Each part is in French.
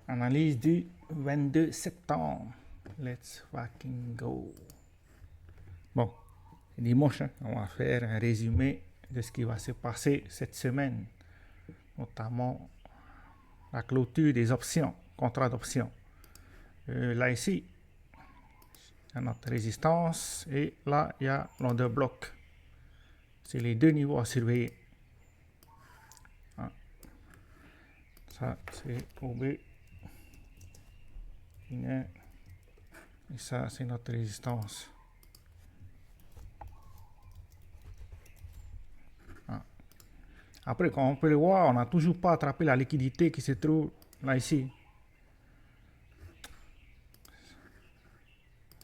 Analyse du 22 septembre. Let's fucking go. Bon, dimanche, hein, on va faire un résumé de ce qui va se passer cette semaine, notamment la clôture des options, contrats d'options. Là ici, il y a notre résistance et là il y a l'order block. C'est les deux niveaux à surveiller. Ça c'est OB. Et ça c'est notre résistance. Après, comme on peut le voir, on n'a toujours pas attrapé la liquidité qui se trouve là ici.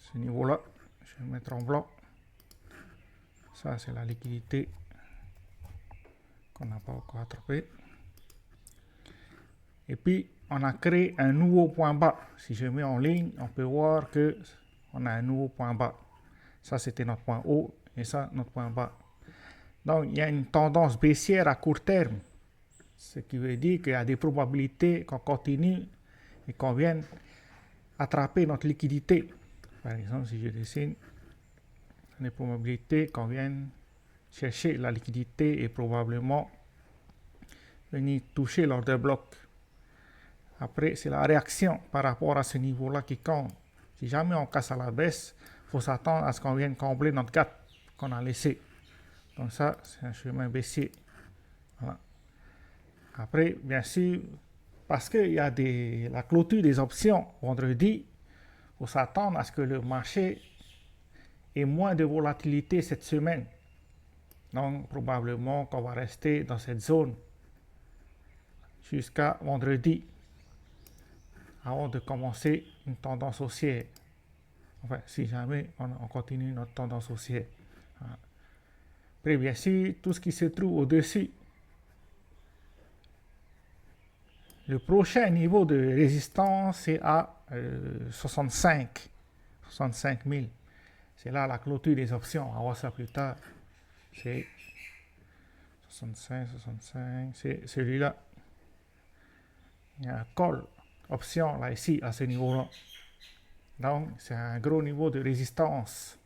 Ce niveau-là, je vais le mettre en blanc. Ça, c'est la liquidité qu'on n'a pas encore attrapée. Et puis, on a créé un nouveau point bas. Si je mets en ligne, on peut voir qu'on a un nouveau point bas. Ça, c'était notre point haut et ça, notre point bas. Donc, il y a une tendance baissière à court terme. Ce qui veut dire qu'il y a des probabilités qu'on continue et qu'on vienne attraper notre liquidité. Par exemple, si je dessine les probabilités qu'on vienne chercher la liquidité et probablement venir toucher l'order block. Après, c'est la réaction par rapport à ce niveau-là qui compte. Si jamais on casse à la baisse, il faut s'attendre à ce qu'on vienne combler notre gap qu'on a laissé. Donc ça, c'est un chemin baissier. Voilà. Après, bien sûr, parce qu'il y a la clôture des options vendredi, il faut s'attendre à ce que le marché ait moins de volatilité cette semaine. Donc, probablement qu'on va rester dans cette zone jusqu'à vendredi, avant de commencer une tendance haussière. Enfin, si jamais on continue notre tendance haussière. Après, bien sûr, tout ce qui se trouve au-dessus. Le prochain niveau de résistance est à 65 000. C'est là la clôture des options. On va voir ça plus tard. C'est 65, c'est celui-là. Il y a un call option là ici à ce niveau-là. Donc c'est un gros niveau de résistance.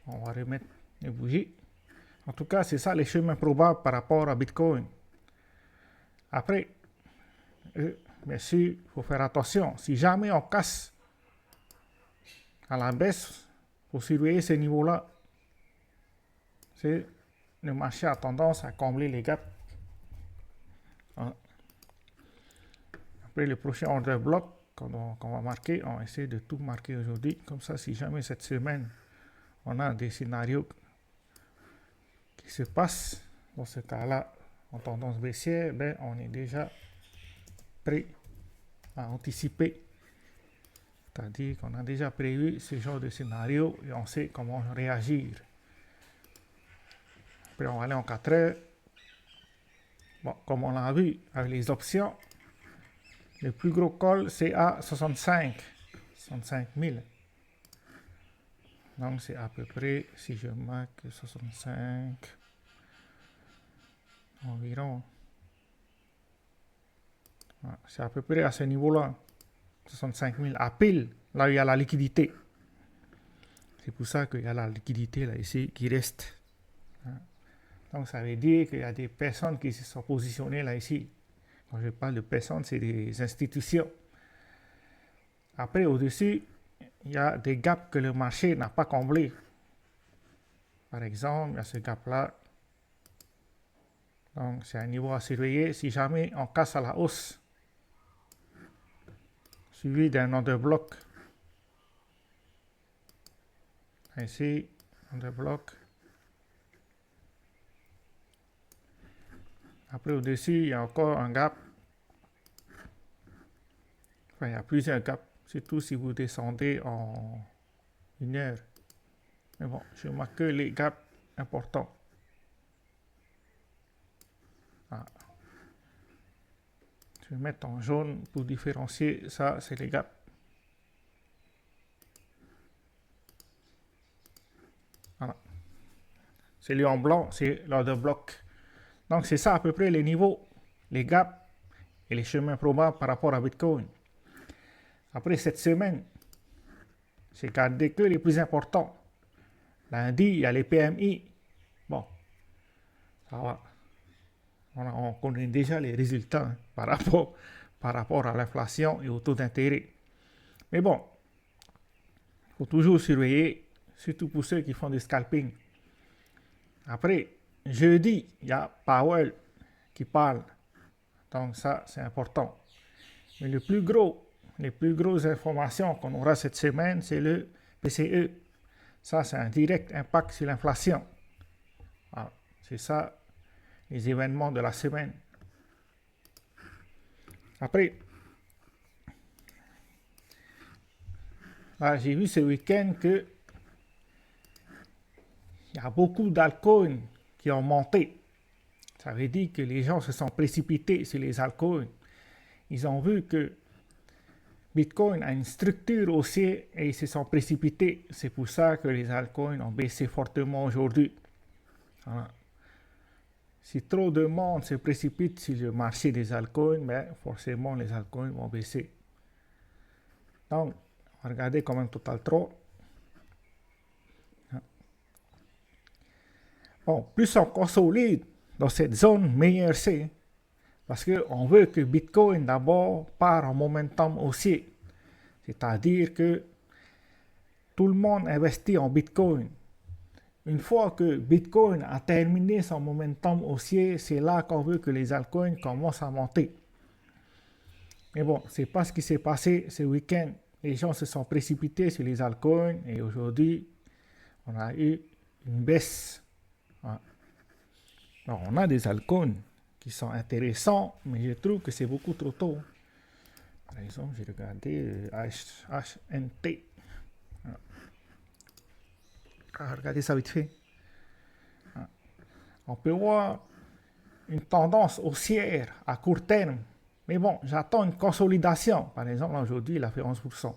On va remettre les bougies. En tout cas, c'est ça les chemins probables par rapport à Bitcoin. Après, bien sûr, il faut faire attention. Si jamais on casse à la baisse, il faut surveiller ces niveaux-là. Le marché a tendance à combler les gaps. Après, le prochain order block qu'on va marquer, on va essayer de tout marquer aujourd'hui. Comme ça, si jamais cette semaine, on a des scénarios qui se passent, dans ce cas-là, en tendance baissière, ben, on est déjà prêt à anticiper. C'est-à-dire qu'on a déjà prévu ce genre de scénario et on sait comment réagir. Après, on va aller en 4 heures. Bon, comme on l'a vu avec les options, le plus gros call, c'est à 65 000. Donc, c'est à peu près, si je marque 65, environ. C'est à peu près à ce niveau-là. 65 000 à pile, là il y a la liquidité. C'est pour ça qu'il y a la liquidité là ici qui reste. Donc, ça veut dire qu'il y a des personnes qui se sont positionnées là ici. Quand je parle de personnes, c'est des institutions. Après, au-dessus, il y a des gaps que le marché n'a pas comblés. Par exemple, il y a ce gap-là. Donc, c'est un niveau à surveiller. Si jamais on casse à la hausse, suivi d'un order block. Ici, order block. Après, au-dessus, il y a encore un gap. Enfin, il y a plusieurs gaps, surtout si vous descendez en 1 heure. Mais bon, je marque que les gaps importants. Je vais mettre en jaune pour différencier. Ça, c'est les gaps. Voilà. Celui en blanc, c'est l'order block. Donc, c'est ça à peu près les niveaux, les gaps et les chemins probables par rapport à Bitcoin. Après cette semaine, j'ai gardé que les plus importants. Lundi, il y a les PMI. Bon, ça va. On connaît déjà les résultats par rapport à l'inflation et au taux d'intérêt. Mais bon, il faut toujours surveiller, surtout pour ceux qui font du scalping. Après, jeudi, il y a Powell qui parle. Donc ça, c'est important. Mais les plus grosses informations qu'on aura cette semaine, c'est le PCE. Ça, c'est un direct impact sur l'inflation. Voilà. C'est ça, les événements de la semaine. Après, là, j'ai vu ce week-end que il y a beaucoup d'alcool qui ont monté. Ça veut dire que les gens se sont précipités sur les altcoins. Ils ont vu que Bitcoin a une structure haussière et ils se sont précipités. C'est pour ça que les altcoins ont baissé fortement aujourd'hui. Voilà. Si trop de monde se précipite sur le marché des altcoins, ben forcément les altcoins vont baisser. Donc, on va regarder quand même Total 3. Bon, plus on consolide dans cette zone, meilleur c'est. Parce qu'on veut que Bitcoin d'abord part en momentum haussier. C'est-à-dire que tout le monde investit en Bitcoin. Une fois que Bitcoin a terminé son momentum haussier, c'est là qu'on veut que les altcoins commencent à monter. Mais bon, c'est pas ce qui s'est passé ce week-end. Les gens se sont précipités sur les altcoins et aujourd'hui, on a eu une baisse. Alors, on a des altcoins qui sont intéressants, mais je trouve que c'est beaucoup trop tôt. Par exemple, j'ai regardé HNT. Regardez ça vite fait. On peut voir une tendance haussière à court terme. Mais bon, j'attends une consolidation. Par exemple, aujourd'hui, il a fait 11%.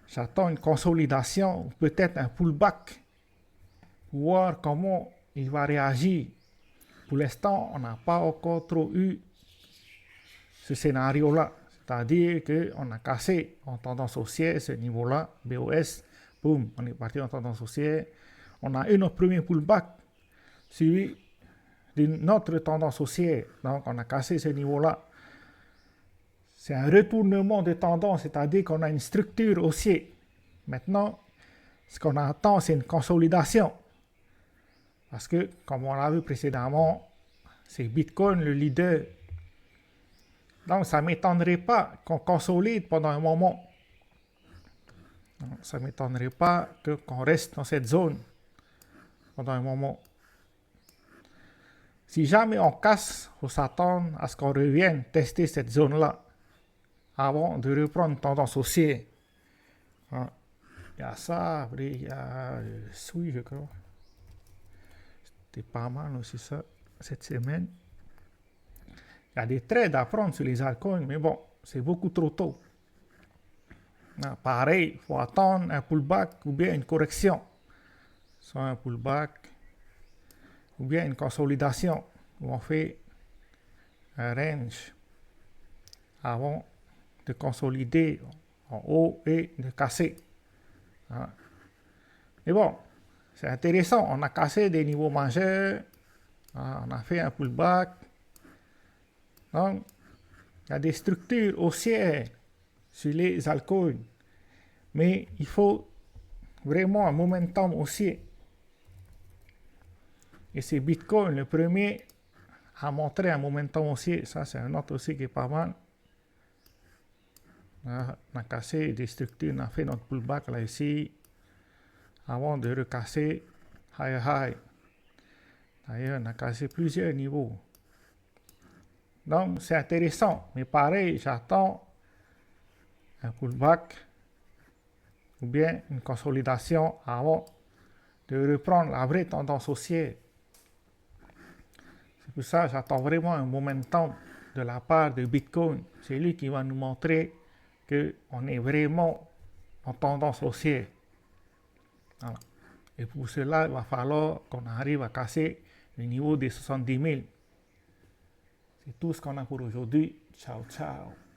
J'attends une consolidation, peut-être un pullback, pour voir comment il va réagir. Pour l'instant, on n'a pas encore trop eu ce scénario-là. C'est-à-dire qu'on a cassé en tendance haussière ce niveau-là, BOS, boum, on est parti en tendance haussière. On a eu notre premier pullback, suivi d'une autre tendance haussière. Donc, on a cassé ce niveau-là. C'est un retournement de tendance, c'est-à-dire qu'on a une structure haussière. Maintenant, ce qu'on attend, c'est une consolidation. Parce que, comme on l'a vu précédemment, c'est Bitcoin le leader. Donc, ça ne m'étonnerait pas qu'on consolide pendant un moment. Donc, ça ne m'étonnerait pas qu'on reste dans cette zone pendant un moment. Si jamais on casse, il faut s'attendre à ce qu'on revienne tester cette zone-là avant de reprendre une tendance haussière. Il y a ça, après il y a SWI, je crois. C'était pas mal aussi ça, cette semaine. Il y a des trades à prendre sur les altcoins, mais bon, c'est beaucoup trop tôt. Pareil, il faut attendre un pullback ou bien une correction. Soit un pullback ou bien une consolidation où on fait un range avant de consolider en haut et de casser. Mais bon, c'est intéressant. On a cassé des niveaux majeurs. On a fait un pullback. Donc, il y a des structures haussières sur les altcoins. Mais il faut vraiment un momentum haussier. Et c'est Bitcoin le premier à montrer un momentum haussier. Ça, c'est un autre aussi qui est pas mal. On a cassé des structures, on a fait notre pullback là ici, avant de recasser high high. D'ailleurs, on a cassé plusieurs niveaux. Donc, c'est intéressant. Mais pareil, j'attends un pullback ou bien une consolidation avant de reprendre la vraie tendance haussière. C'est pour ça que j'attends vraiment un momentum de la part de Bitcoin. C'est lui qui va nous montrer qu'on est vraiment en tendance haussière. Voilà. Et pour cela, il va falloir qu'on arrive à casser le niveau des 70 000. C'est tout ce qu'on a pour aujourd'hui. Ciao, ciao.